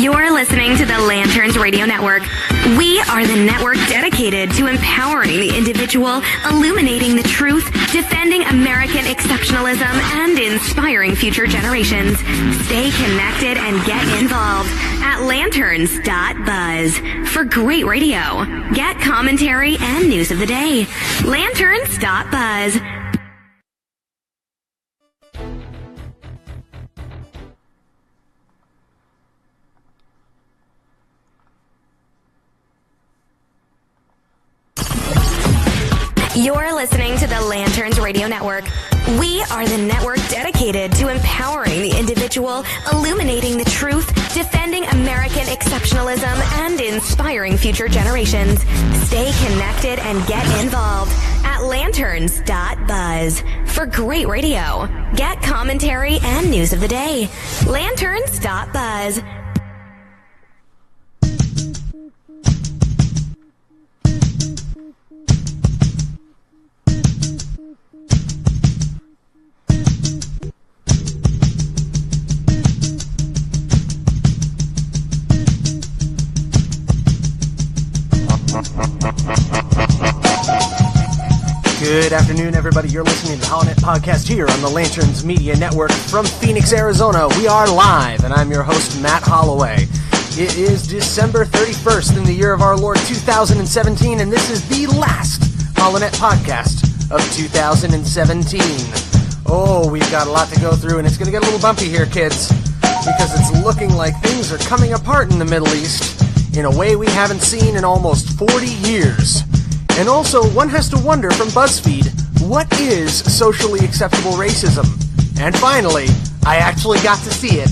You're listening to the Lanterns Radio Network. We are the network dedicated to empowering the individual, illuminating the truth, defending American exceptionalism, and inspiring future generations. Stay connected and get involved at lanterns.buzz for great radio. Get commentary and news of the day. Lanterns.buzz. You're listening to the Lanterns Radio Network. We are the network dedicated to empowering the individual, illuminating the truth, defending American exceptionalism, and inspiring future generations. Stay connected and get involved at lanterns.buzz for great radio. Get commentary and news of the day. Lanterns.buzz. Good afternoon, everybody. You're listening to the HollowNet podcast here on the Lanterns Media Network from Phoenix, Arizona. We are live, and I'm your host, Matt Holloway. It is December 31st in the year of our Lord 2017, and this is the last HollowNet podcast of 2017. Oh, we've got a lot to go through, and it's going to get a little bumpy here, kids, because it's looking like things are coming apart in the Middle East in a way we haven't seen in almost 40 years. And also, one has to wonder from Buzzfeed, what is socially acceptable racism? And finally, I actually got to see it.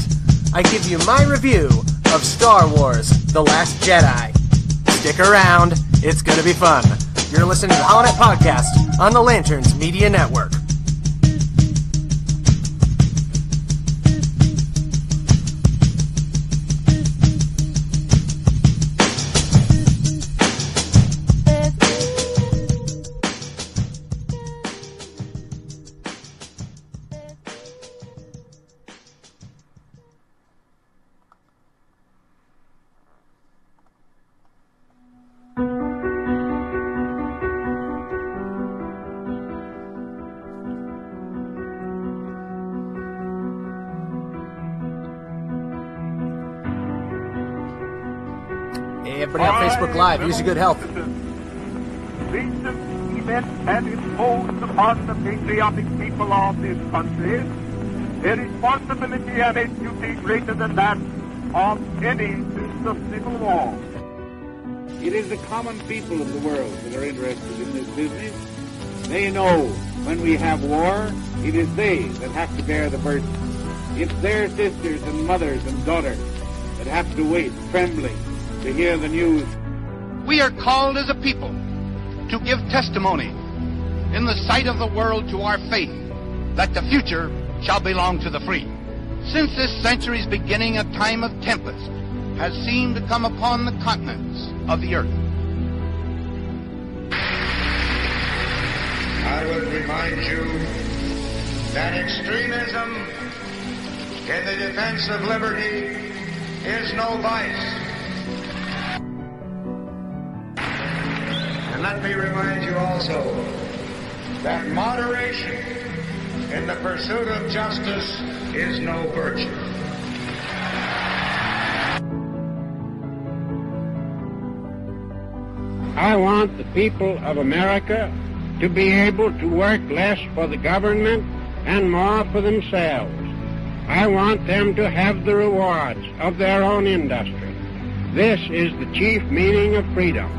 I give you my review of Star Wars: The Last Jedi. Stick around, it's gonna be fun. You're listening to the HollowNet podcast on the Lanterns Media Network. Everybody on Facebook Live, use your good health. Recent event has imposed upon the patriotic people of this country a responsibility and a duty greater than that of any since the Civil War. It is the common people of the world that are interested in this business. They know when we have war, it is they that have to bear the burden. It's their sisters and mothers and daughters that have to wait, trembling, to hear the news. We are called as a people to give testimony in the sight of the world to our faith that the future shall belong to the free. Since this century's beginning, a time of tempest has seemed to come upon the continents of the earth. I would remind you that extremism in the defense of liberty is no vice. And let me remind you also that moderation in the pursuit of justice is no virtue. I want the people of America to be able to work less for the government and more for themselves. I want them to have the rewards of their own industry. This is the chief meaning of freedom.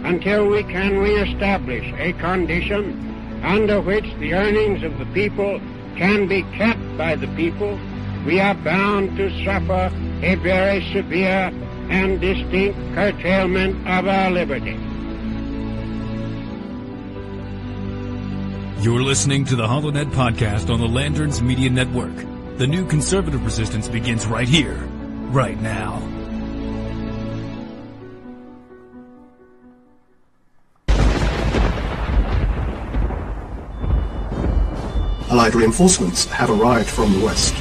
Until we can reestablish a condition under which the earnings of the people can be kept by the people, we are bound to suffer a very severe and distinct curtailment of our liberty. You're listening to the HollowNet podcast on the Lanterns Media Network. The new conservative resistance begins right here, right now. Allied reinforcements have arrived from the west.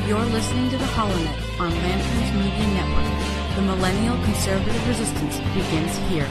You're listening to the HollowNet on Lanterns Media Network. The Millennial Conservative Resistance begins here.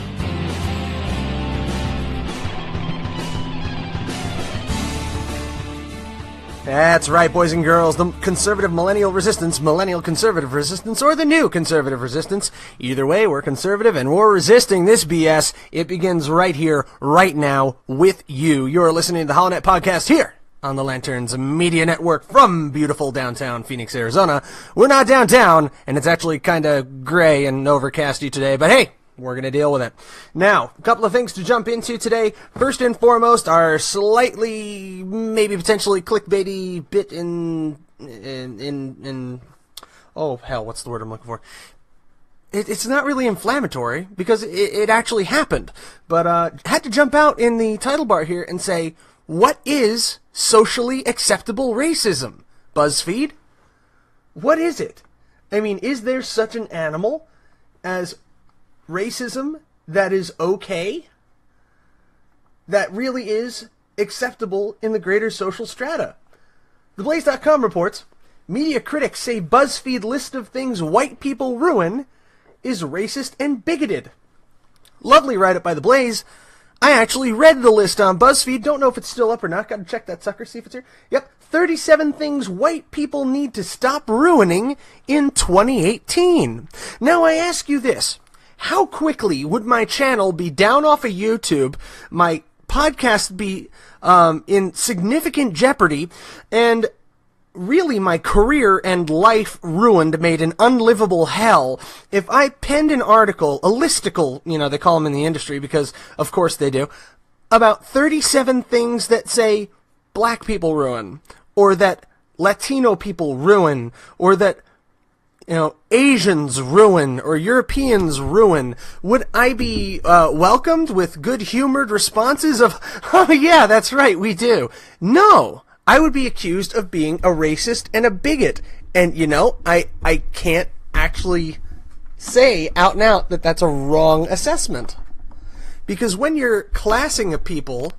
That's right, boys and girls. The conservative millennial resistance, millennial conservative resistance, or the new conservative resistance. Either way, we're conservative and we're resisting this BS. It begins right here, right now, with you. You're listening to the HollowNet podcast here on the Lanterns Media Network from beautiful downtown Phoenix, Arizona. We're not downtown, and it's actually kind of gray and overcasty today, but hey, we're going to deal with it. Now, a couple of things to jump into today. First and foremost, our slightly, maybe potentially clickbaity bit in oh, hell, what's the word I'm looking for? It's not really inflammatory, because it actually happened. But had to jump out in the title bar here and say, what is socially acceptable racism? Buzzfeed? What is it? I mean, is there such an animal as racism that is okay? That really is acceptable in the greater social strata? TheBlaze.com reports, media critics say BuzzFeed list of things white people ruin is racist and bigoted. Lovely write-up by The Blaze. I actually read the list on BuzzFeed. Don't know if it's still up or not. Gotta check that sucker, see if it's here. Yep, 37 things white people need to stop ruining in 2018. Now I ask you this. How quickly would my channel be down off of YouTube, my podcast be in significant jeopardy, and really my career and life ruined, made an unlivable hell, if I penned an article, a listicle, they call them in the industry, because of course they do, about 37 things that say black people ruin, or that Latino people ruin, or that Asians ruin, or Europeans ruin, would I be welcomed with good-humored responses of, oh yeah, that's right, we do? No, I would be accused of being a racist and a bigot, and I can't actually say out and out that that's a wrong assessment. Because when you're classing a people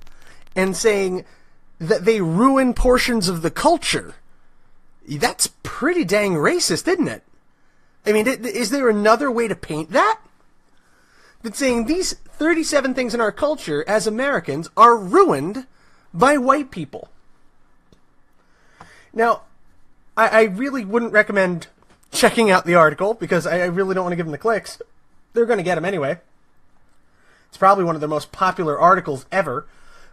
and saying that they ruin portions of the culture, that's pretty dang racist, isn't it? I mean, is there another way to paint that? That saying these 37 things in our culture as Americans are ruined by white people. Now, I really wouldn't recommend checking out the article, because I really don't want to give them the clicks. They're going to get them anyway. It's probably one of the most popular articles ever.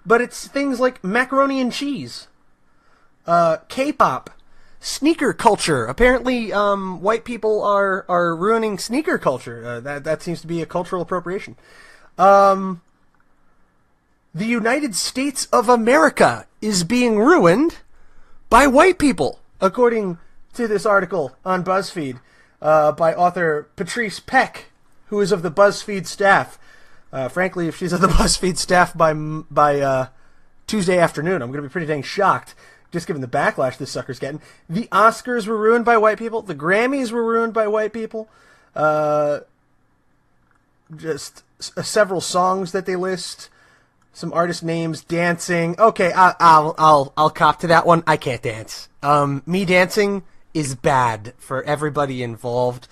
But it's things like macaroni and cheese, K-pop, sneaker culture. Apparently, white people are ruining sneaker culture. That seems to be a cultural appropriation. The United States of America is being ruined by white people, according to this article on BuzzFeed by author Patrice Peck, who is of the BuzzFeed staff. Frankly, if she's of the BuzzFeed staff by Tuesday afternoon, I'm going to be pretty dang shocked, just given the backlash this sucker's getting. The Oscars were ruined by white people. The Grammys were ruined by white people. Just several songs that they list. Some artist names, dancing. Okay, I'll cop to that one. I can't dance. Me dancing is bad for everybody involved.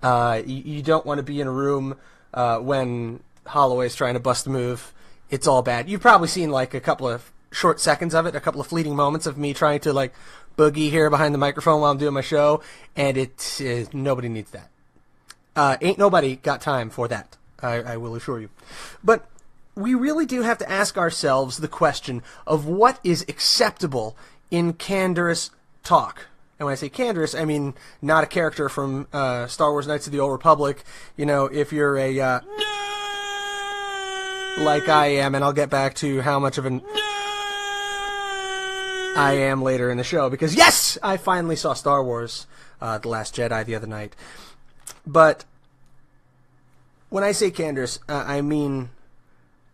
You don't want to be in a room when Holloway's trying to bust a move. It's all bad. You've probably seen like a couple of short seconds of it, a couple of fleeting moments of me trying to like boogie here behind the microphone while I'm doing my show, and nobody needs that. Ain't nobody got time for that. I will assure you. But we really do have to ask ourselves the question of what is acceptable in candorous talk. And when I say candorous, I mean not a character from Star Wars Knights of the Old Republic. If you're a like I am, and I'll get back to how much of an I am later in the show, because yes, I finally saw Star Wars The Last Jedi the other night. But when I say candorous, I mean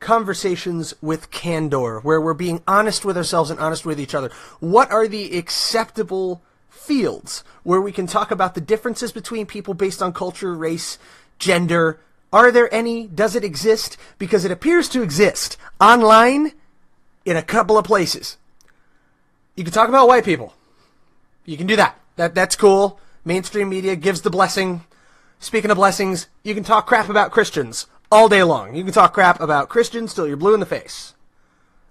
conversations with candor, where we're being honest with ourselves and honest with each other. What are the acceptable fields where we can talk about the differences between people based on culture, race, gender? Are there any? Does it exist? Because it appears to exist online in a couple of places. You can talk about white people. You can do that. That's cool. Mainstream media gives the blessing. Speaking of blessings, you can talk crap about Christians all day long. You can talk crap about Christians till you're blue in the face.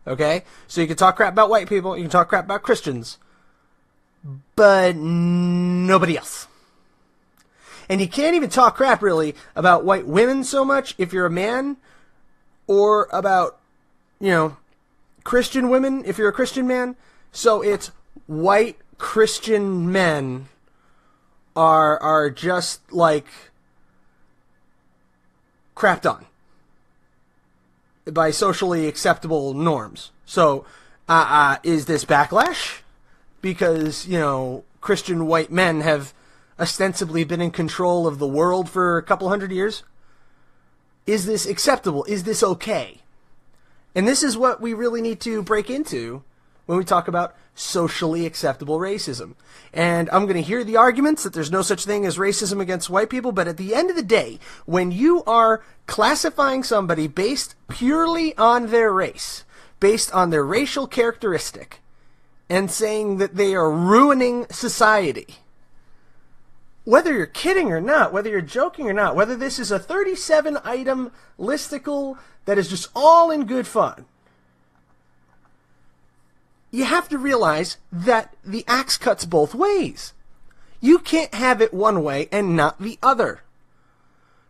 Okay? So you can talk crap about white people, you can talk crap about Christians, but nobody else. And you can't even talk crap, really, about white women so much if you're a man, or about, Christian women if you're a Christian man. So it's white Christian men are just, like, crapped on by socially acceptable norms. So, is this backlash? Because, Christian white men have ostensibly been in control of the world for a couple hundred years? Is this acceptable? Is this okay? And this is what we really need to break into when we talk about socially acceptable racism. And I'm going to hear the arguments that there's no such thing as racism against white people, but at the end of the day, when you are classifying somebody based purely on their race, based on their racial characteristic, and saying that they are ruining society, whether you're kidding or not, whether you're joking or not, whether this is a 37-item listicle that is just all in good fun, you have to realize that the axe cuts both ways. You can't have it one way and not the other.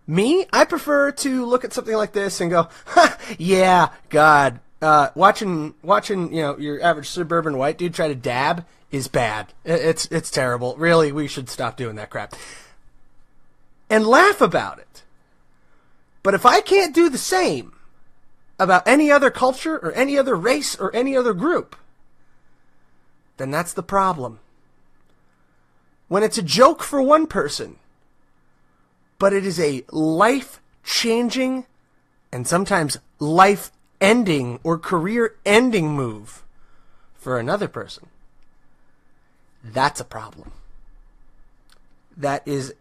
Me, I prefer to look at something like this and go, ha, yeah, God, watching, your average suburban white dude try to dab is bad. It's terrible. Really, we should stop doing that crap. And laugh about it. But if I can't do the same about any other culture or any other race or any other group, then that's the problem. When it's a joke for one person, but it is a life-changing and sometimes life-ending or career-ending move for another person, that's a problem. That is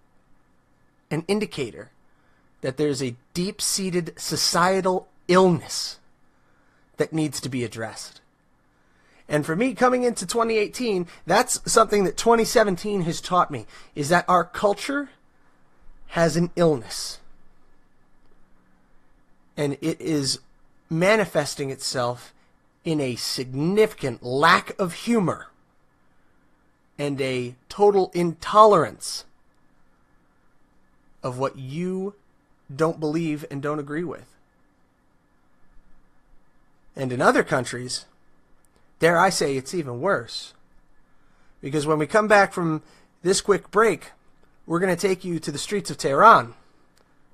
an indicator that there's a deep-seated societal illness that needs to be addressed. And for me, coming into 2018, that's something that 2017 has taught me, is that our culture has an illness. And it is manifesting itself in a significant lack of humor and a total intolerance of what you don't believe and don't agree with. And in other countries, dare I say, it's even worse. Because when we come back from this quick break, we're going to take you to the streets of Tehran.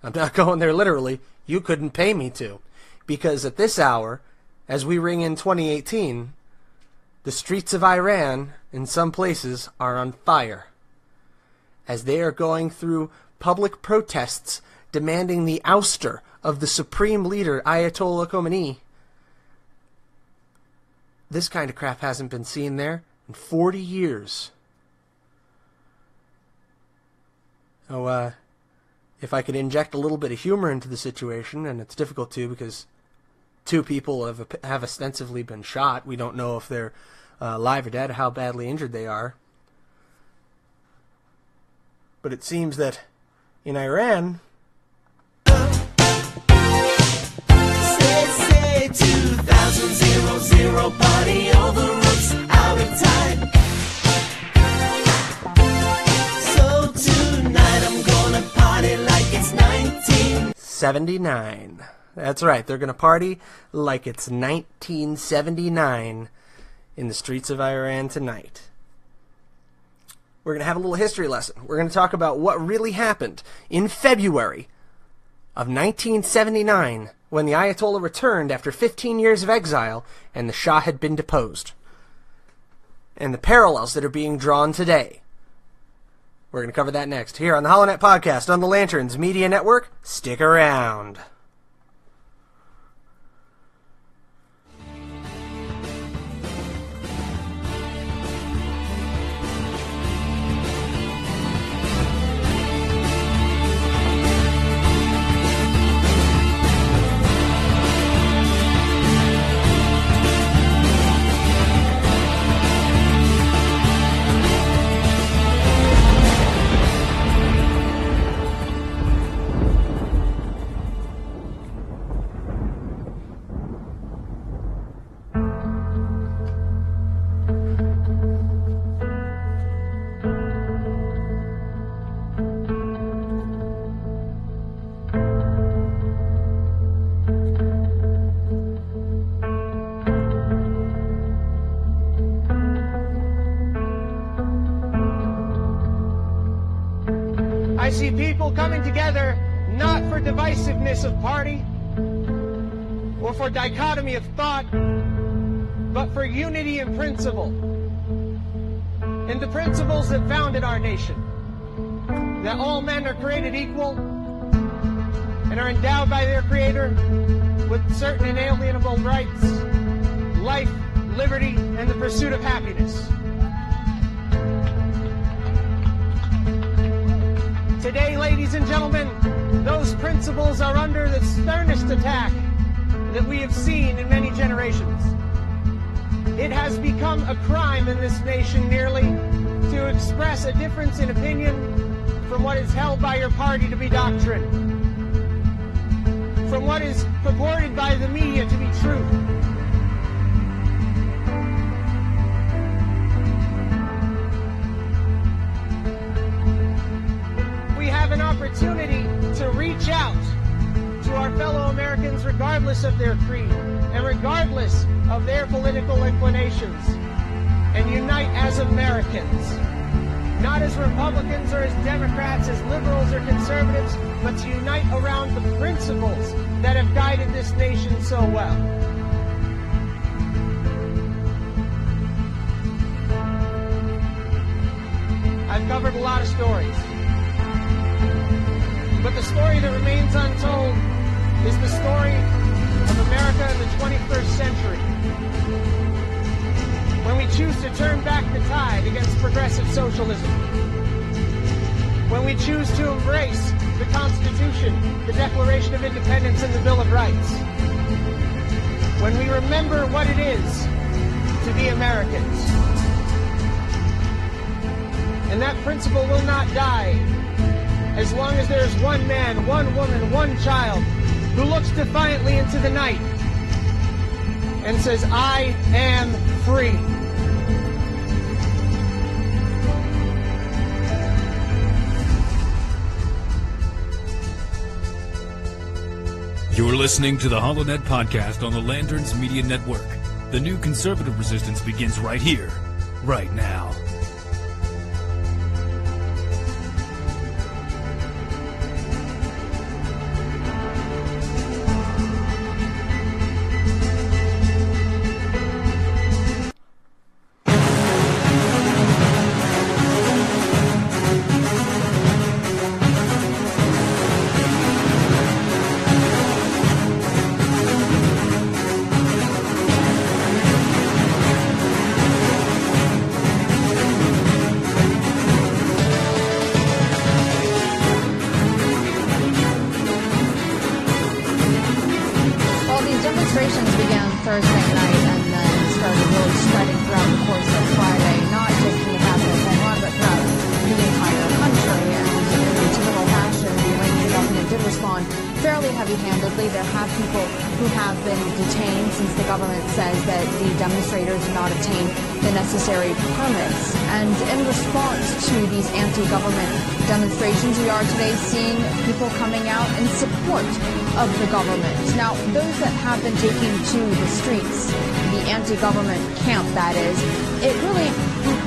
I'm not going there literally. You couldn't pay me to. Because at this hour, as we ring in 2018, the streets of Iran, in some places, are on fire. As they are going through public protests demanding the ouster of the supreme leader, Ayatollah Khomeini. This kind of crap hasn't been seen there in 40 years. Oh, if I could inject a little bit of humor into the situation, and it's difficult to because two people have ostensibly been shot. We don't know if they're alive or dead, how badly injured they are. But it seems that in Iran, say 2000 party all the roots out of time. So tonight I'm gonna party like it's 1979. That's right, they're gonna party like it's 1979 in the streets of Iran tonight. We're gonna have a little history lesson. We're gonna talk about what really happened in February of 1979 when the Ayatollah returned after 15 years of exile and the Shah had been deposed. And the parallels that are being drawn today. We're going to cover that next here on the HollowNet podcast on the Lanterns Media Network. Stick around. see people coming together not for divisiveness of party or for dichotomy of thought, but for unity in principle. And the principles that founded our nation, that all men are created equal and are endowed by their Creator with certain inalienable rights, life, liberty, and the pursuit of happiness. Today, ladies and gentlemen, those principles are under the sternest attack that we have seen in many generations. It has become a crime in this nation nearly to express a difference in opinion from what is held by your party to be doctrine, from what is purported by the media to be truth. We have an opportunity to reach out to our fellow Americans regardless of their creed and regardless of their political inclinations, and unite as Americans, not as Republicans or as Democrats, as liberals or conservatives, but to unite around the principles that have guided this nation so well. I've covered a lot of stories, but the story that remains untold is the story of America in the 21st century, when we choose to turn back the tide against progressive socialism, when we choose to embrace the Constitution, the Declaration of Independence, and the Bill of Rights, when we remember what it is to be Americans. And that principle will not die as long as there's one man, one woman, one child who looks defiantly into the night and says, I am free. You're listening to the HollowNet podcast on the Lanterns Media Network. The new conservative resistance begins right here, right now. Demonstrations, we are today seeing people coming out in support of the government. Now, those that have been taking to the streets, the anti-government camp, that is, it really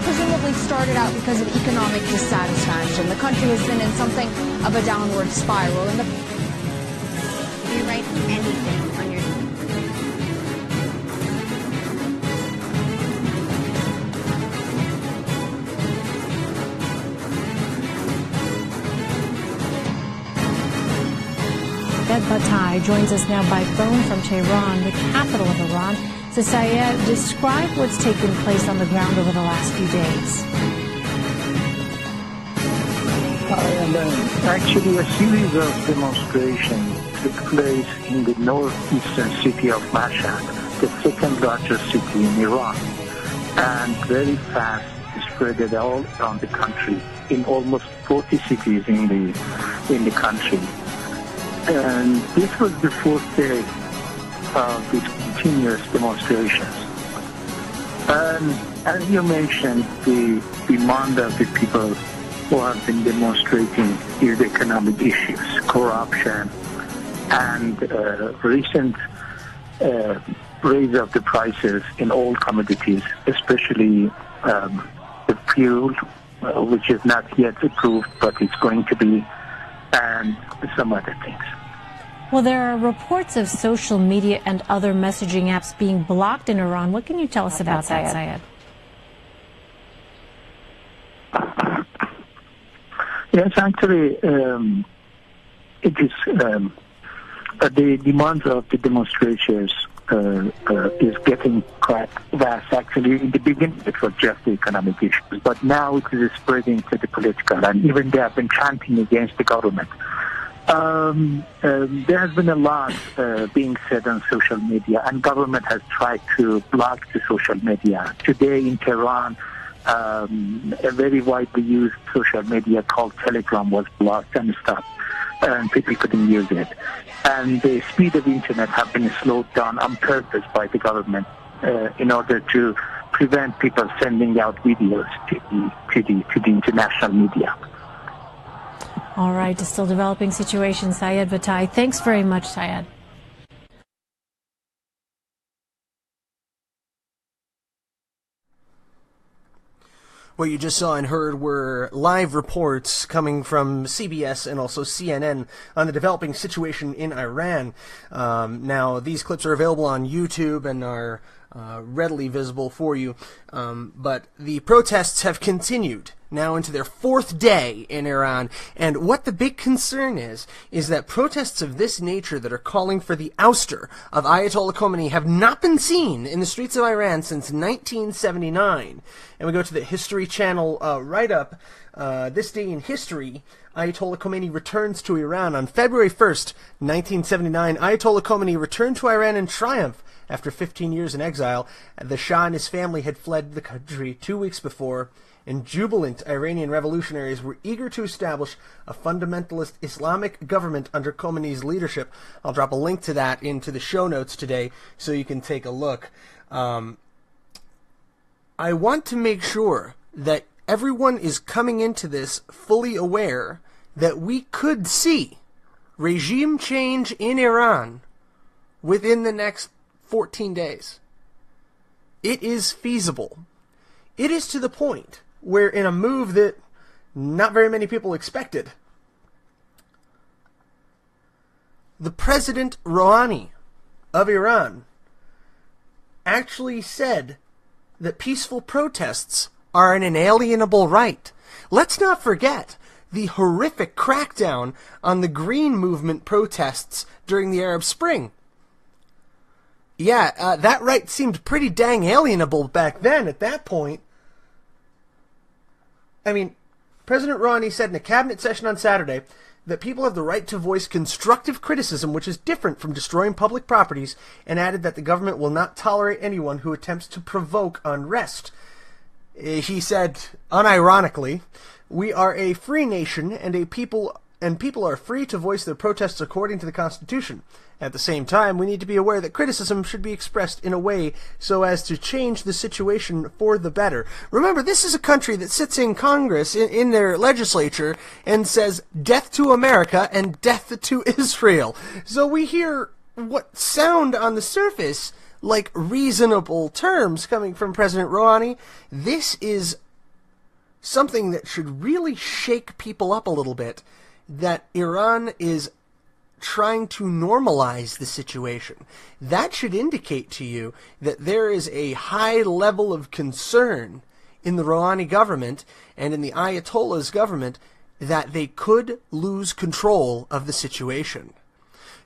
presumably started out because of economic dissatisfaction. The country has been in something of a downward spiral. And you write anything on your... Batai joins us now by phone from Tehran, the capital of Iran. So Sayed, describe what's taken place on the ground over the last few days. Actually, a series of demonstrations took place in the northeastern city of Mashhad, the second largest city in Iran, and very fast spread all around the country in almost 40 cities in the country. And this was the fourth day of these continuous demonstrations. And as you mentioned, the demand of the people who have been demonstrating is economic issues, corruption, and recent raise of the prices in all commodities, especially the fuel which is not yet approved, but it's going to be, and some other things. Well, there are reports of social media and other messaging apps being blocked in Iran. What can you tell us about that, Syed? Yes, actually, it is the demands of the demonstrators is getting quite vast. Actually, in the beginning, it was just the economic issues, but now it is spreading to the political, and even they have been chanting against the government. There has been a lot being said on social media, and government has tried to block the social media. Today in Tehran, a very widely used social media called Telegram was blocked and stopped, and people couldn't use it. And the speed of the internet have been slowed down on purpose by the government in order to prevent people sending out videos to the international media. All right, a still developing situation. Syed Batai, thanks very much, Syed. What you just saw and heard were live reports coming from CBS and also CNN on the developing situation in Iran. Now, these clips are available on YouTube and are readily visible for you. But the protests have continued now into their fourth day in Iran. And what the big concern is that protests of this nature that are calling for the ouster of Ayatollah Khomeini have not been seen in the streets of Iran since 1979. And we go to the History Channel write-up. This day in history, Ayatollah Khomeini returns to Iran. On February 1st, 1979, Ayatollah Khomeini returned to Iran in triumph after 15 years in exile. The Shah and his family had fled the country 2 weeks before, and jubilant Iranian revolutionaries were eager to establish a fundamentalist Islamic government under Khomeini's leadership. I'll drop a link to that into the show notes today so you can take a look. I want to make sure that everyone is coming into this fully aware that we could see regime change in Iran within the next 14 days. It is feasible. It is to the point where, in a move that not very many people expected, the President Rouhani of Iran actually said that peaceful protests are an inalienable right. Let's not forget the horrific crackdown on the Green Movement protests during the Arab Spring. Yeah, that right seemed pretty dang alienable back then at that point. I mean, President Rouhani said in a cabinet session on Saturday that people have the right to voice constructive criticism, which is different from destroying public properties, and added that the government will not tolerate anyone who attempts to provoke unrest. He said, unironically, "We are a free nation, and people are free to voice their protests according to the Constitution. At the same time, we need to be aware that criticism should be expressed in a way so as to change the situation for the better." Remember, this is a country that sits in Congress, in their legislature, and says death to America and death to Israel. So we hear what sound on the surface like reasonable terms coming from President Rouhani. This is something that should really shake people up a little bit, that Iran is trying to normalize the situation. That should indicate to you that there is a high level of concern in the Rouhani government and in the Ayatollah's government that they could lose control of the situation.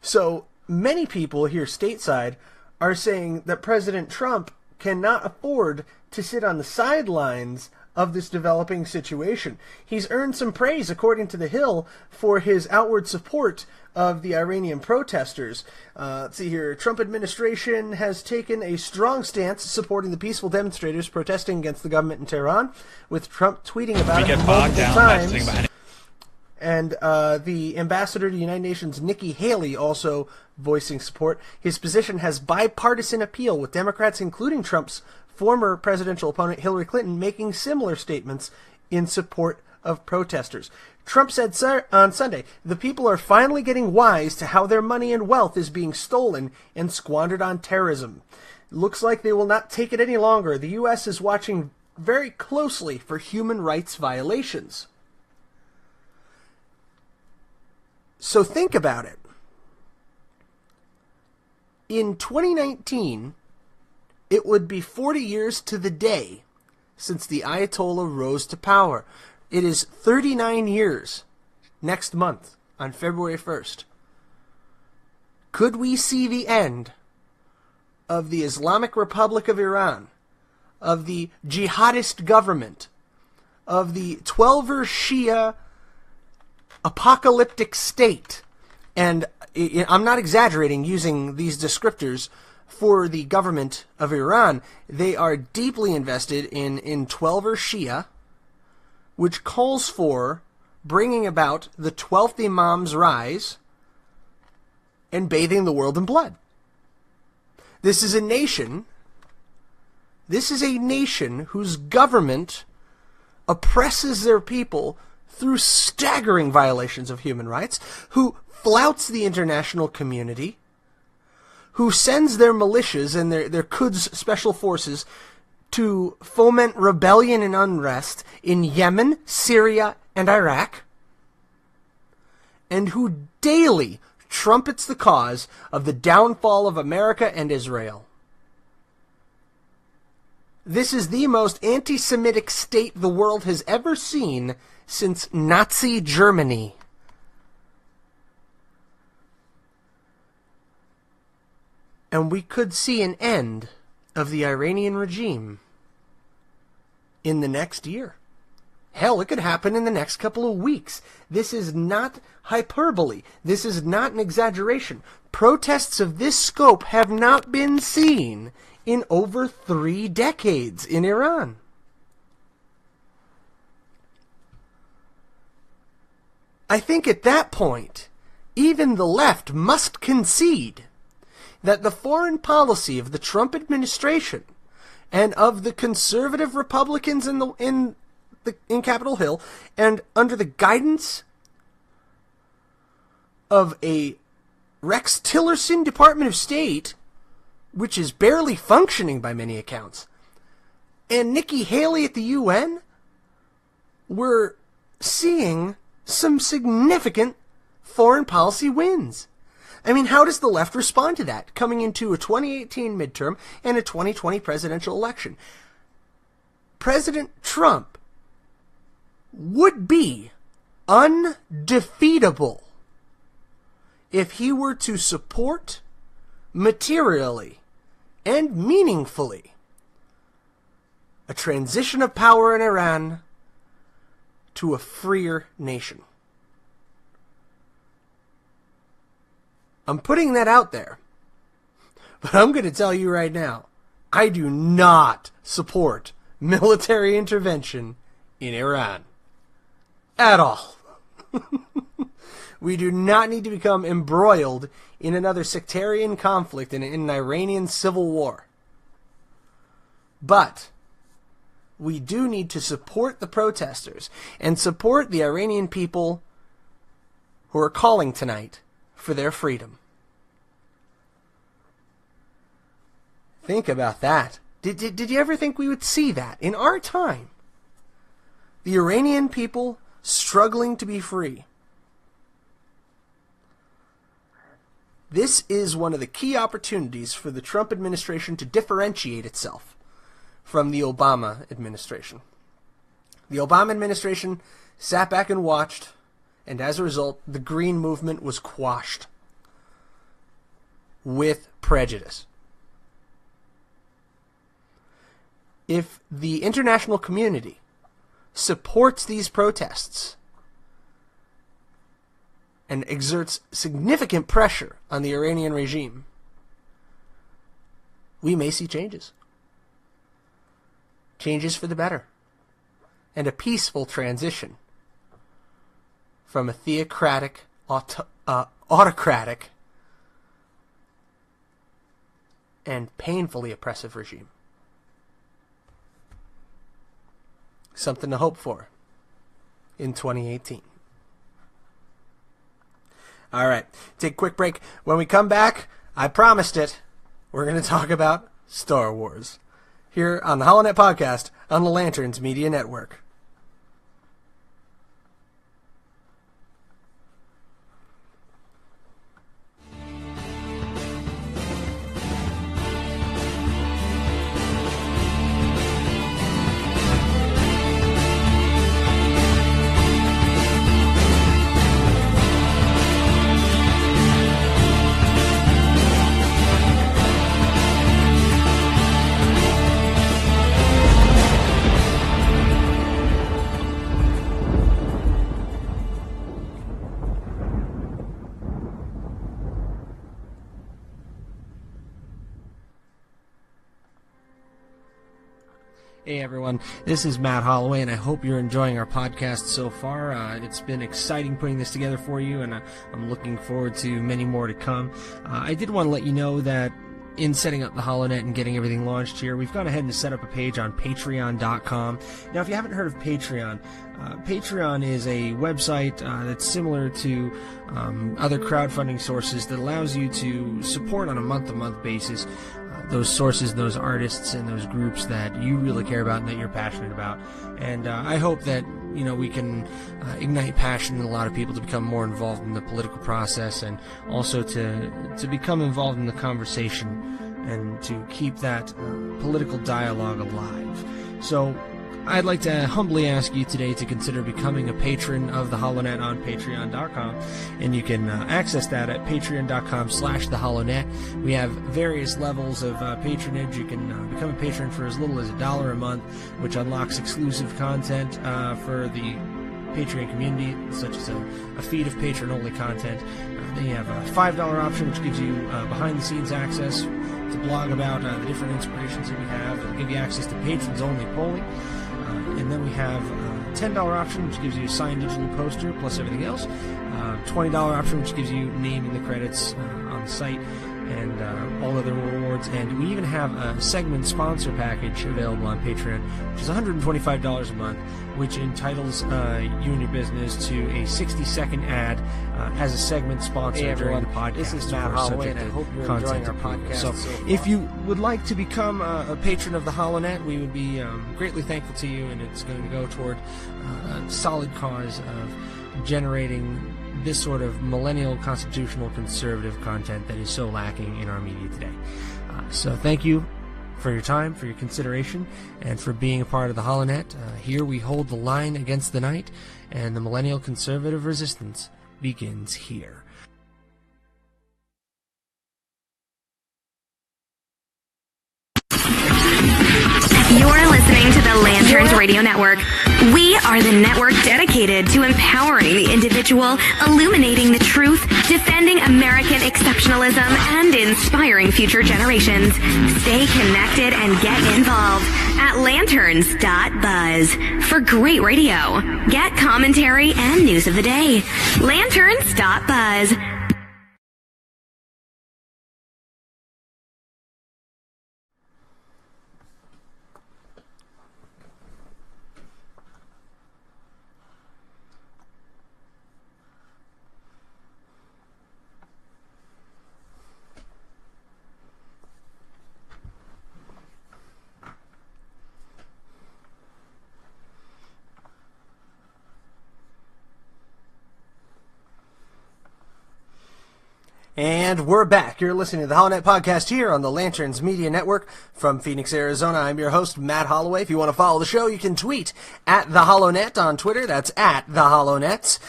So many people here stateside are saying that President Trump cannot afford to sit on the sidelines of this developing situation. He's earned some praise, according to The Hill, for his outward support of the Iranian protesters. Let's see here. Trump administration has taken a strong stance supporting the peaceful demonstrators protesting against the government in Tehran, with Trump tweeting about it multiple times. And the ambassador to the United Nations, Nikki Haley, also voicing support. His position has bipartisan appeal, with Democrats, including Trump's former presidential opponent Hillary Clinton, making similar statements in support of protesters. Trump said on Sunday, "The people are finally getting wise to how their money and wealth is being stolen and squandered on terrorism. Looks like they will not take it any longer. The U.S. is watching very closely for human rights violations. So think about it. In 2019, it would be 40 years to the day since the Ayatollah rose to power. It is 39 years next month on February 1st. Could we see the end of the Islamic Republic of Iran, of the jihadist government, of the Twelver Shia apocalyptic state? And I'm not exaggerating using these descriptors for the government of Iran. They are deeply invested in Twelver Shia, which calls for bringing about the 12th Imam's rise and bathing the world in blood. This is a nation whose government oppresses their people through staggering violations of human rights, who flouts the international community, who sends their militias and their Quds special forces to foment rebellion and unrest in Yemen, Syria, and Iraq, and who daily trumpets the cause of the downfall of America and Israel. This is the most anti-Semitic state the world has ever seen since Nazi Germany. And we could see an end of the Iranian regime in the next year. Hell, it could happen in the next couple of weeks. This is not hyperbole. This is not an exaggeration. Protests of this scope have not been seen in over 3 decades in Iran. I think at that point, even the left must concede that the foreign policy of the Trump administration and of the conservative Republicans in Capitol Hill, and under the guidance of a Rex Tillerson Department of State, which is barely functioning by many accounts, and Nikki Haley at the UN, we're seeing some significant foreign policy wins. I mean, how does the left respond to that, coming into a 2018 midterm and a 2020 presidential election? President Trump would be undefeatable if he were to support materially and meaningfully a transition of power in Iran to a freer nation. I'm putting that out there, but I'm going to tell you right now, I do not support military intervention in Iran. At all. We do not need to become embroiled in another sectarian conflict in an Iranian civil war. But we do need to support the protesters and support the Iranian people who are calling tonight for their freedom. Think about that. Did you ever think we would see that in our time? The Iranian people struggling to be free. This is one of the key opportunities for the Trump administration to differentiate itself from the Obama administration. The Obama administration sat back and watched, and as a result, the Green movement was quashed with prejudice. If the international community supports these protests and exerts significant pressure on the Iranian regime, we may see changes. Changes for the better. And a peaceful transition from a theocratic, autocratic, and painfully oppressive regime. Something to hope for in 2018. All right, take a quick break. When we come back, I promised it, we're going to talk about Star Wars. here on the HollowNet Podcast on the Lanterns Media Network. Hey everyone, this is Matt Holloway, and I hope you're enjoying our podcast so far. It's been exciting putting this together for you, and I'm looking forward to many more to come. I did want to let you know that in setting up the HollowNet and getting everything launched here, we've gone ahead and set up a page on Patreon.com. Now, if you haven't heard of Patreon, Patreon is a website that's similar to other crowdfunding sources that allows you to support on a month-to-month basis those sources, those artists, and those groups that you really care about and that you're passionate about. And I hope that we can ignite passion in a lot of people to become more involved in the political process, and also to become involved in the conversation and to keep that political dialogue alive. So I'd like to humbly ask you today to consider becoming a patron of the HollowNet on Patreon.com, and you can access that at Patreon.com/theHollowNet. We have various levels of patronage. You can become a patron for as little as $1 a month, which unlocks exclusive content for the Patreon community, such as a feed of patron-only content. Then you have a $5 option, which gives you behind-the-scenes access to blog about the different inspirations that we have. It'll give you access to patrons-only polling. And then we have a $10 option, which gives you a signed digital poster plus everything else. $20 option, which gives you name in the credits on the site, and all other rewards. And we even have a segment sponsor package available on Patreon, which is $125 a month, which entitles you and your business to a 60-second ad as a segment sponsor during the podcast. This is Matt Holloway, and I hope you're enjoying our podcast. So if you would like to become a patron of the HollowNet, we would be greatly thankful to you, and it's going to go toward a solid cause of generating this sort of millennial constitutional conservative content that is so lacking in our media today. So thank you for your time, for your consideration, and for being a part of the HollowNet. Here we hold the line against the night, and the millennial conservative resistance begins here. You're listening to the Lanterns Radio Network. We are the network dedicated to empowering the individual, illuminating the truth, defending American exceptionalism, and inspiring future generations. Stay connected and get involved at lanterns.buzz for great radio. Get commentary and news of the day. Lanterns.buzz. And we're back. You're listening to the HollowNet Podcast here on the Lanterns Media Network from Phoenix, Arizona. I'm your host, Matt Holloway. If you want to follow the show, you can tweet at the HollowNet on Twitter. That's at the HollowNet.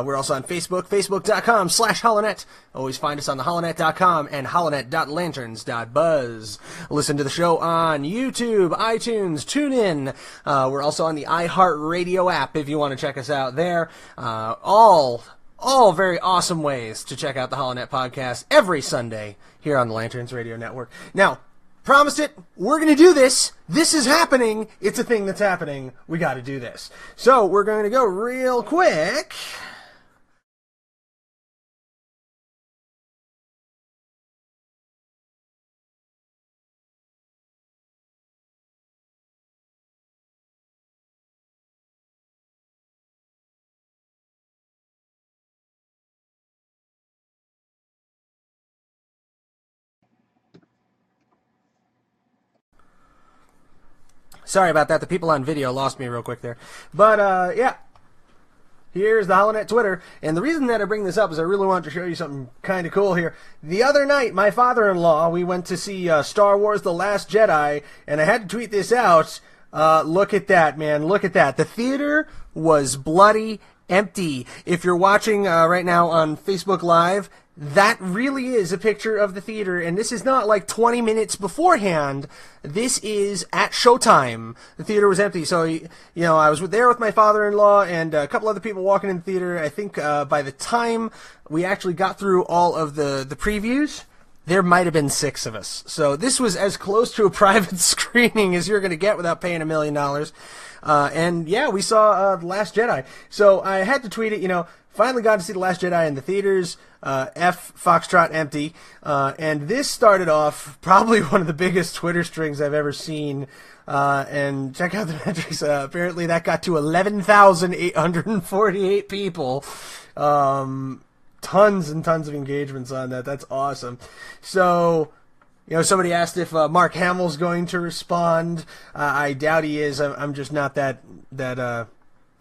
We're also on Facebook, facebook.com/HollowNet. Always find us on the HollowNet.com and HollowNet.lanterns.buzz. Listen to the show on YouTube, iTunes, TuneIn. We're also on the iHeartRadio app if you want to check us out there. All very awesome ways to check out the HollowNet Podcast every Sunday here on the Lanterns Radio Network. Now, promised it, we're going to do this. This is happening. It's a thing that's happening. We got to do this. So, we're going to go real quick. Sorry about that. The people on video lost me real quick there. But, yeah. Here's the HollowNet Twitter. And the reason that I bring this up is I really wanted to show you something kind of cool here. The other night, my father-in-law, we went to see Star Wars The Last Jedi, and I had to tweet this out. Look at that, man. Look at that. The theater was bloody empty. If you're watching right now on Facebook Live, that really is a picture of the theater, and this is not like 20 minutes beforehand. This is at showtime. The theater was empty, so, you know, I was there with my father-in-law and a couple other people walking in the theater. I think by the time we actually got through all of the previews, there might have been 6 of us. So this was as close to a private screening as you're going to get without paying $1 million. And yeah, we saw The Last Jedi. So I had to tweet it, you know, finally got to see The Last Jedi in the theaters. F Foxtrot empty. And this started off probably one of the biggest Twitter strings I've ever seen. And check out the metrics. Apparently that got to 11,848 people. Tons and tons of engagements on that. That's awesome. So, you know, somebody asked if Mark Hamill's going to respond. I doubt he is. I'm just not that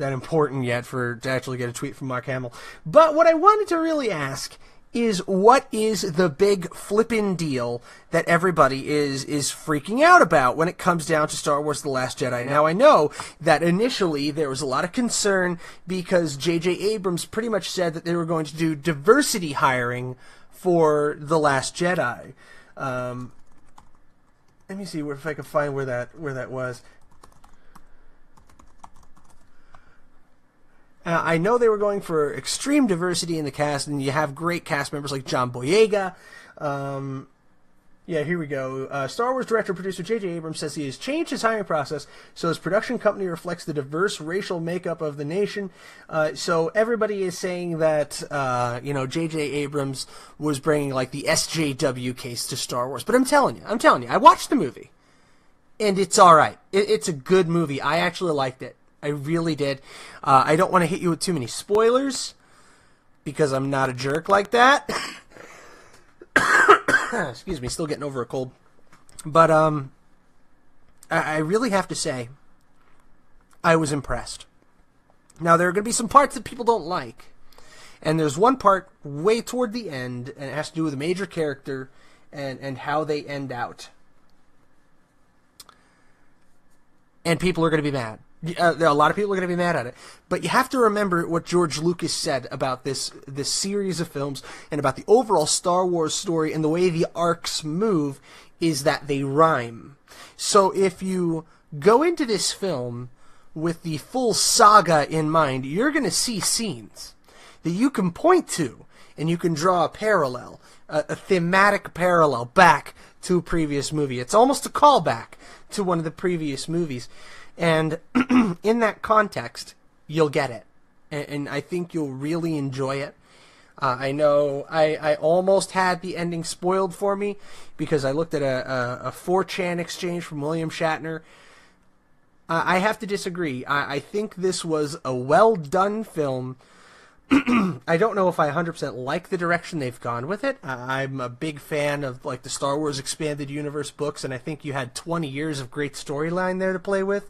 important yet to actually get a tweet from Mark Hamill. But what I wanted to really ask is, what is the big flippin' deal that everybody is freaking out about when it comes down to Star Wars The Last Jedi? Now, I know that initially there was a lot of concern because J.J. Abrams pretty much said that they were going to do diversity hiring for The Last Jedi. Let me see if I can find where that was. I know they were going for extreme diversity in the cast, and you have great cast members like John Boyega. Yeah, here we go. Star Wars director and producer J.J. Abrams says he has changed his hiring process so his production company reflects the diverse racial makeup of the nation. So everybody is saying that, you know, J.J. Abrams was bringing, like, the SJW case to Star Wars. But I'm telling you, I watched the movie, and it's all right. It's a good movie. I actually liked it. I really did. I don't want to hit you with too many spoilers because I'm not a jerk like that. Excuse me, still getting over a cold. But I really have to say, I was impressed. Now, there are going to be some parts that people don't like. And there's one part way toward the end, and it has to do with a major character and how they end out. And people are going to be mad. A lot of people are going to be mad at it. But you have to remember what George Lucas said about this series of films and about the overall Star Wars story and the way the arcs move is that they rhyme. So if you go into this film with the full saga in mind, you're going to see scenes that you can point to and you can draw a parallel, a thematic parallel back to a previous movie. It's almost a callback to one of the previous movies. And in that context, you'll get it. And I think you'll really enjoy it. I know I almost had the ending spoiled for me because I looked at a 4chan exchange from William Shatner. I have to disagree. I think this was a well-done film. I don't know if I 100% like the direction they've gone with it. I'm a big fan of like the Star Wars Expanded Universe books, and I think you had 20 years of great storyline there to play with.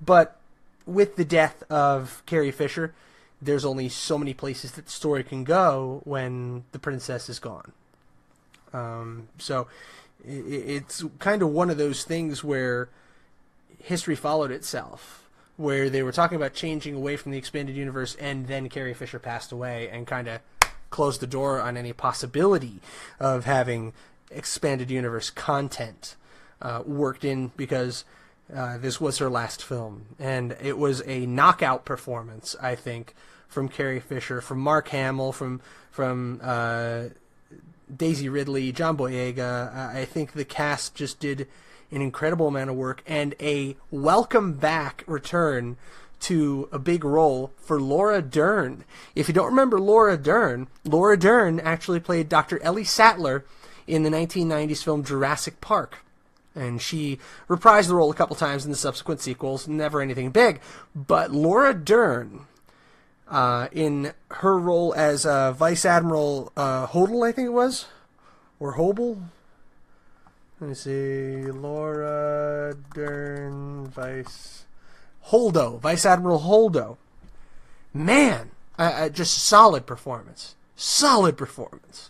But with the death of Carrie Fisher, there's only so many places that the story can go when the princess is gone. So it's kind of one of those things where history followed itself, where they were talking about changing away from the expanded universe, and then Carrie Fisher passed away and kind of closed the door on any possibility of having expanded universe content worked in, because this was her last film. And it was a knockout performance, I think, from Carrie Fisher, from Mark Hamill, from Daisy Ridley, John Boyega. I think the cast just did an incredible amount of work, and a welcome back return to a big role for Laura Dern. If you don't remember Laura Dern actually played Dr. Ellie Sattler in the 1990s film Jurassic Park. And she reprised the role a couple times in the subsequent sequels, never anything big. But Laura Dern, in her role as Vice Admiral Hodel, I think it was, or Hobel. Let me see. Laura Dern, Vice Admiral Holdo. Man, just solid performance. Solid performance.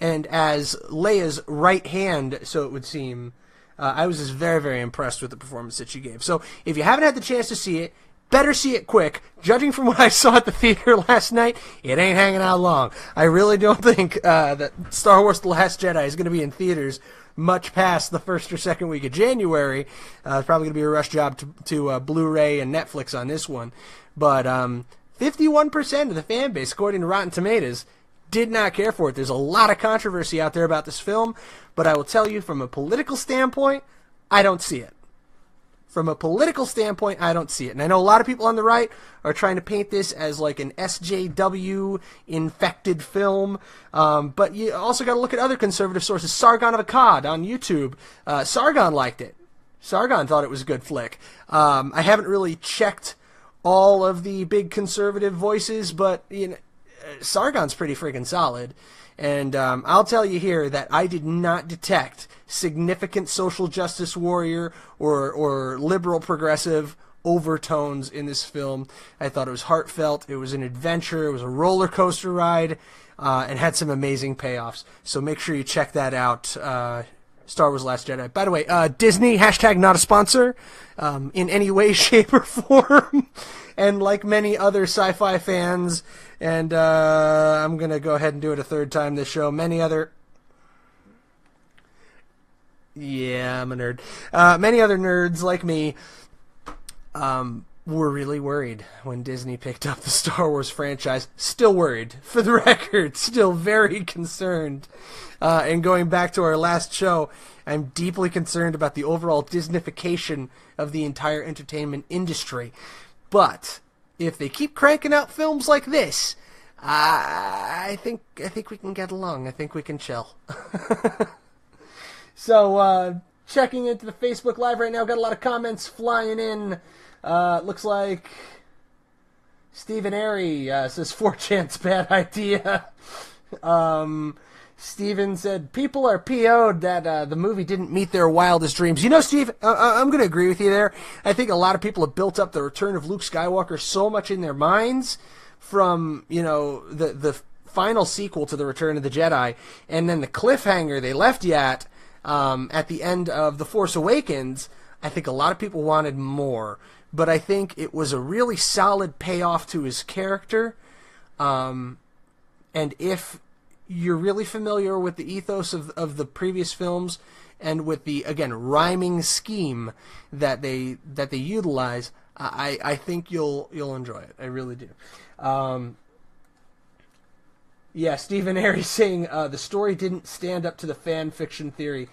And as Leia's right hand, so it would seem, I was just very, very impressed with the performance that she gave. So if you haven't had the chance to see it, better see it quick. Judging from what I saw at the theater last night, it ain't hanging out long. I really don't think that Star Wars The Last Jedi is going to be in theaters much past the first or second week of January. It's probably going to be a rush job to Blu-ray and Netflix on this one. But 51% of the fan base, according to Rotten Tomatoes, did not care for it. There's a lot of controversy out there about this film, but I will tell you from a political standpoint, I don't see it. From a political standpoint, I don't see it. And I know a lot of people on the right are trying to paint this as like an SJW-infected film, but you also got to look at other conservative sources. Sargon of Akkad on YouTube. Sargon liked it. Sargon thought it was a good flick. I haven't really checked all of the big conservative voices, but you know, Sargon's pretty freaking solid. And I'll tell you here that I did not detect significant social justice warrior or liberal progressive overtones in this film. I thought it was heartfelt. It was an adventure. It was a roller coaster ride, and had some amazing payoffs. So make sure you check that out. Star Wars Last Jedi. By the way, Disney, hashtag not a sponsor in any way, shape, or form. And like many other sci-fi fans, and I'm going to go ahead and do it a third time this show, many other... Yeah, I'm a nerd. Many other nerds like me were really worried when Disney picked up the Star Wars franchise. Still worried, for the record. Still very concerned. And going back to our last show, I'm deeply concerned about the overall Disneyfication of the entire entertainment industry. But if they keep cranking out films like this, I think we can get along. I think we can chill. So, checking into the Facebook Live right now, got a lot of comments flying in. Looks like Stephen Airy says 4chan's bad idea. Steven said, people are PO'd that the movie didn't meet their wildest dreams. You know, Steve, I'm going to agree with you there. I think a lot of people have built up the return of Luke Skywalker so much in their minds from, you know, the final sequel to The Return of the Jedi, and then the cliffhanger they left you at the end of The Force Awakens. I think a lot of people wanted more, but I think it was a really solid payoff to his character. And if you're really familiar with the ethos of the previous films and with the, again, rhyming scheme that they utilize, I think you'll enjoy it. I really do. Yeah, Stephen Airy saying the story didn't stand up to the fan fiction theory.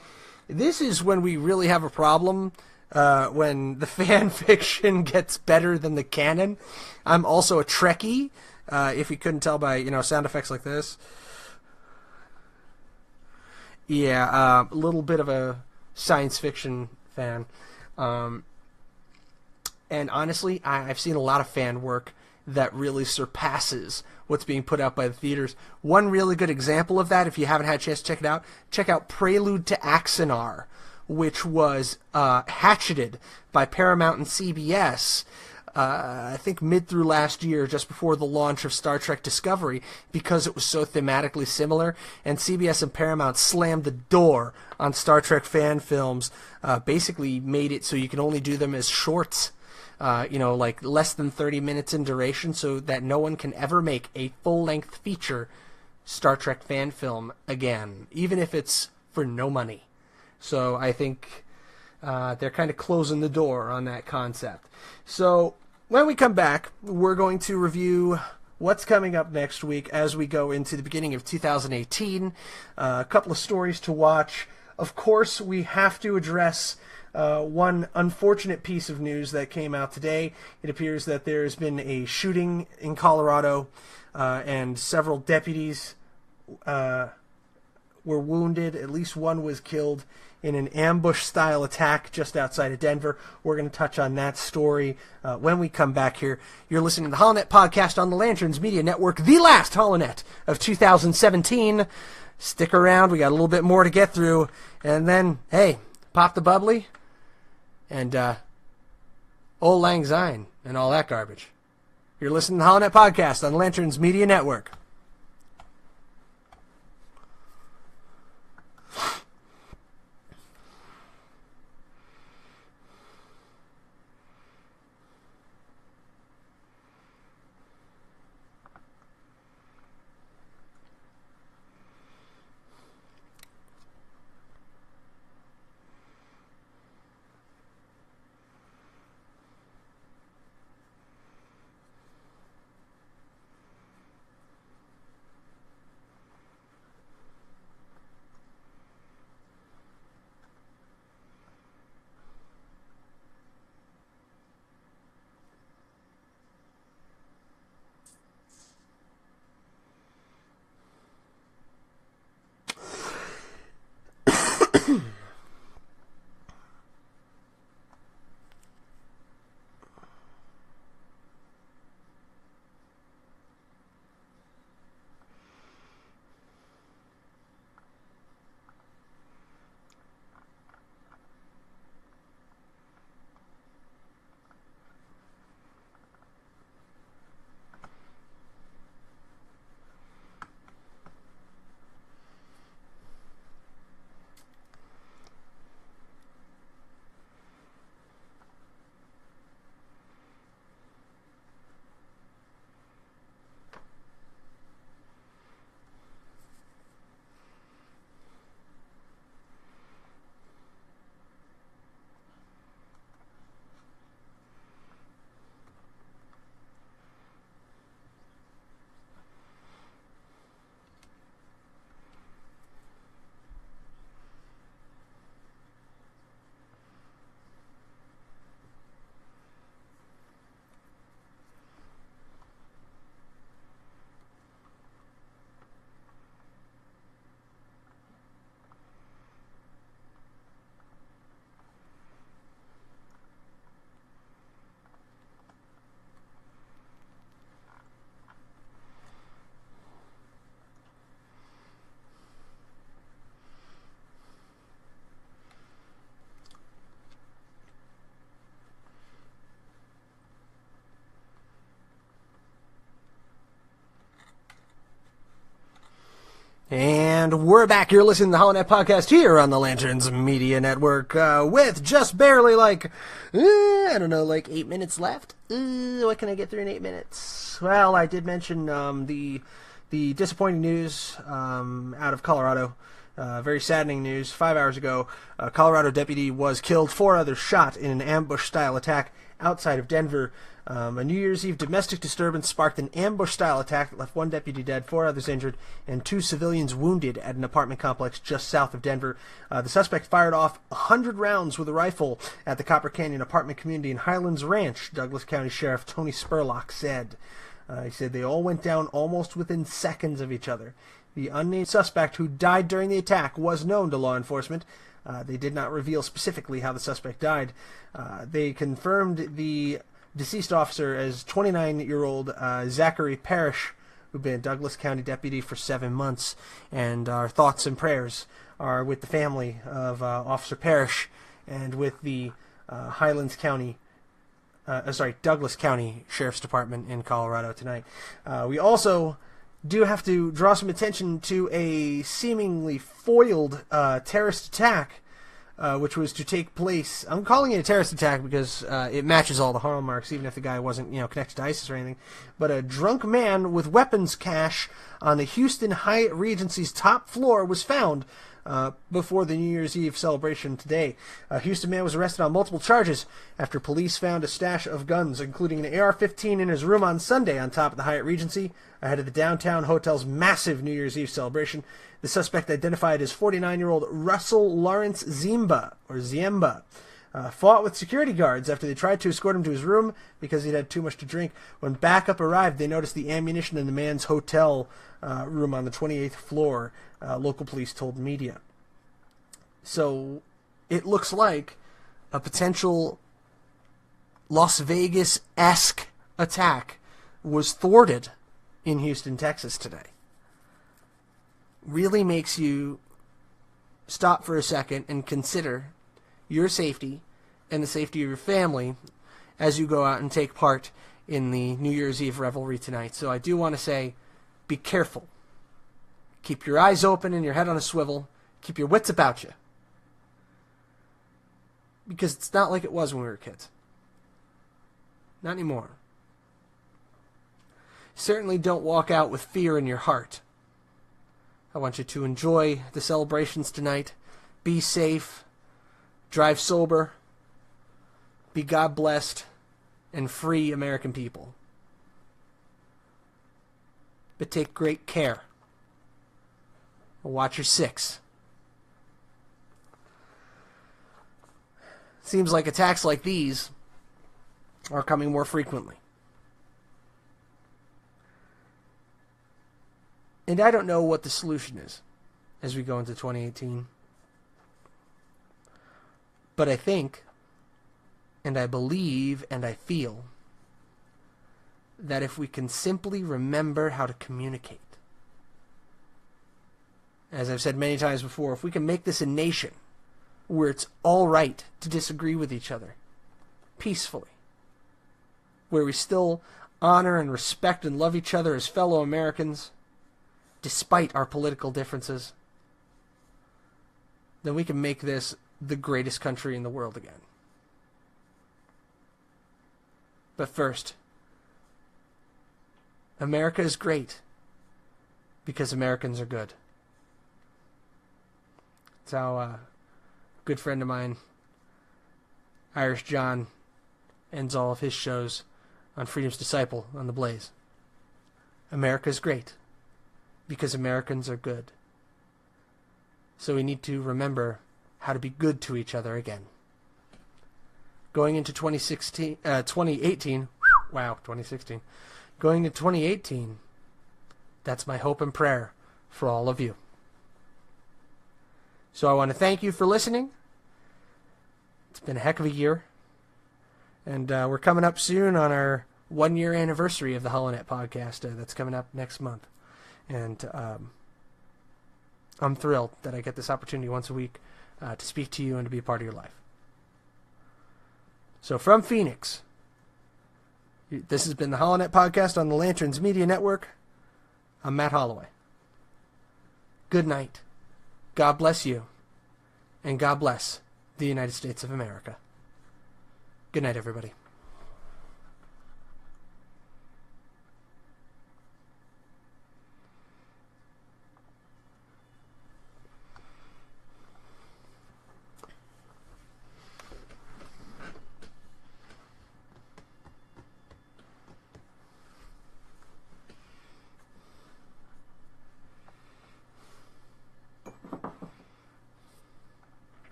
This is when we really have a problem, when the fan fiction gets better than the canon. I'm also a Trekkie, if you couldn't tell by, you know, sound effects like this. Yeah, a little bit of a science fiction fan. And honestly, I've seen a lot of fan work that really surpasses what's being put out by the theaters. One really good example of that, if you haven't had a chance to check out Prelude to Axanar, which was hatcheted by Paramount and CBS, I think mid through last year, just before the launch of Star Trek Discovery, because it was so thematically similar, and CBS and Paramount slammed the door on Star Trek fan films, basically made it so you can only do them as shorts, you know, like less than 30 minutes in duration, so that no one can ever make a full-length feature Star Trek fan film again, even if it's for no money. So I think they're kind of closing the door on that concept. So when we come back, we're going to review what's coming up next week as we go into the beginning of 2018. A couple of stories to watch. Of course, we have to address one unfortunate piece of news that came out today. It appears that there's been a shooting in Colorado, and several deputies were wounded. At least one was killed in an ambush-style attack just outside of Denver. We're going to touch on that story when we come back here. You're listening to the HollowNet podcast on the Lanterns Media Network, the last HollowNet of 2017. Stick around. We got a little bit more to get through. And then, hey, pop the bubbly and Old Lang Syne and all that garbage. You're listening to the HollowNet podcast on the Lanterns Media Network. And we're back. You're listening to the HollowNet podcast here on the Lanterns Media Network with just barely like 8 minutes left. What can I get through in 8 minutes? Well, I did mention the disappointing news out of Colorado. Very saddening news. 5 hours ago, a Colorado deputy was killed, 4 others shot in an ambush-style attack outside of Denver. A New Year's Eve domestic disturbance sparked an ambush-style attack that left 1 deputy dead, 4 others injured, and 2 civilians wounded at an apartment complex just south of Denver. The suspect fired off 100 rounds with a rifle at the Copper Canyon apartment community in Highlands Ranch, Douglas County Sheriff Tony Spurlock said. He said they all went down almost within seconds of each other. The unnamed suspect who died during the attack was known to law enforcement. They did not reveal specifically how the suspect died. They confirmed the deceased officer as 29-year-old Zachary Parrish, who'd been a Douglas County deputy for 7 months. And our thoughts and prayers are with the family of Officer Parrish and with the Douglas County Sheriff's Department in Colorado tonight. We also do have to draw some attention to a seemingly foiled terrorist attack, which was to take place. I'm calling it a terrorist attack because it matches all the hallmarks, even if the guy wasn't, connected to ISIS or anything. But a drunk man with weapons cache on the Houston Hyatt Regency's top floor was found before the New Year's Eve celebration today. A Houston man was arrested on multiple charges after police found a stash of guns, including an AR-15 in his room on Sunday on top of the Hyatt Regency, ahead of the downtown hotel's massive New Year's Eve celebration. The suspect, identified as 49-year-old Russell Lawrence Ziemba, fought with security guards after they tried to escort him to his room because he'd had too much to drink. When backup arrived, they noticed the ammunition in the man's hotel room on the 28th floor, local police told media. So it looks like a potential Las Vegas-esque attack was thwarted in Houston, Texas today. Really makes you stop for a second and consider your safety and the safety of your family as you go out and take part in the New Year's Eve revelry tonight. So I do want to say, be careful. Keep your eyes open and your head on a swivel. Keep your wits about you. Because it's not like it was when we were kids. Not anymore. Certainly don't walk out with fear in your heart. I want you to enjoy the celebrations tonight. Be safe. Drive sober. Be God blessed. And free American people. But take great care. Watch your six. Seems like attacks like these are coming more frequently. And I don't know what the solution is as we go into 2018. But I think, and I believe, and I feel that if we can simply remember how to communicate, as I've said many times before, if we can make this a nation where it's all right to disagree with each other peacefully, where we still honor and respect and love each other as fellow Americans despite our political differences, then we can make this the greatest country in the world again. But first, America is great because Americans are good. That's how a good friend of mine, Irish John, ends all of his shows on Freedom's Disciple on the Blaze. America is great because Americans are good. So we need to remember how to be good to each other again. Going into 2018, wow, 2016. Going to 2018, that's my hope and prayer for all of you. So I want to thank you for listening. It's been a heck of a year. And we're coming up soon on our 1-year anniversary of the HollowNet podcast. That's coming up next month. And I'm thrilled that I get this opportunity once a week to speak to you and to be a part of your life. So from Phoenix, this has been the HollowNet podcast on the Lanterns Media Network. I'm Matt Holloway. Good night. God bless you. And God bless the United States of America. Good night, everybody.